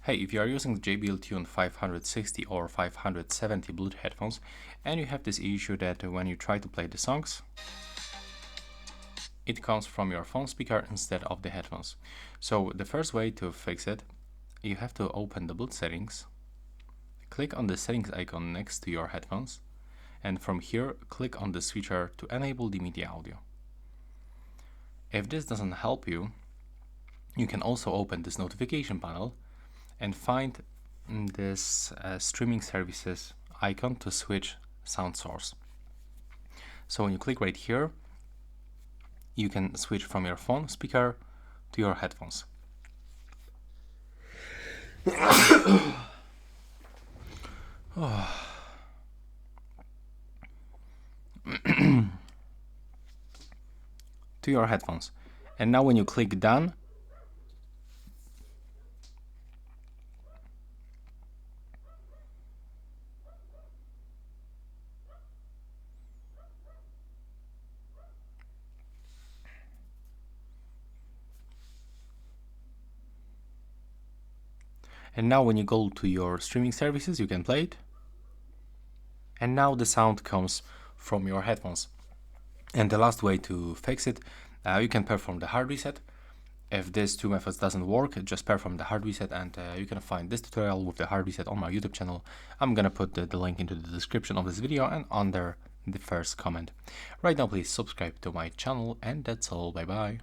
Hey, if you are using the JBL Tune 560 or 570 Bluetooth headphones and you have this issue that when you try to play the songs, it comes from your phone speaker instead of the headphones. So the first way to fix it, you have to open the Bluetooth settings, click on the settings icon next to your headphones, and from here click on the switcher to enable the media audio. If this doesn't help you, you can also open this notification panel and find this streaming services icon to switch sound source. So when you click right here, you can switch from your phone speaker to your headphones. To your headphones. And now when you click done, and now when you go to your streaming services, you can play it. And now the sound comes from your headphones. And the last way to fix it, you can perform the hard reset. If these two methods doesn't work, just perform the hard reset, and you can find this tutorial with the hard reset on my YouTube channel. I'm gonna put the link into the description of this video and under the first comment. Right now, please subscribe to my channel, and that's all. Bye bye.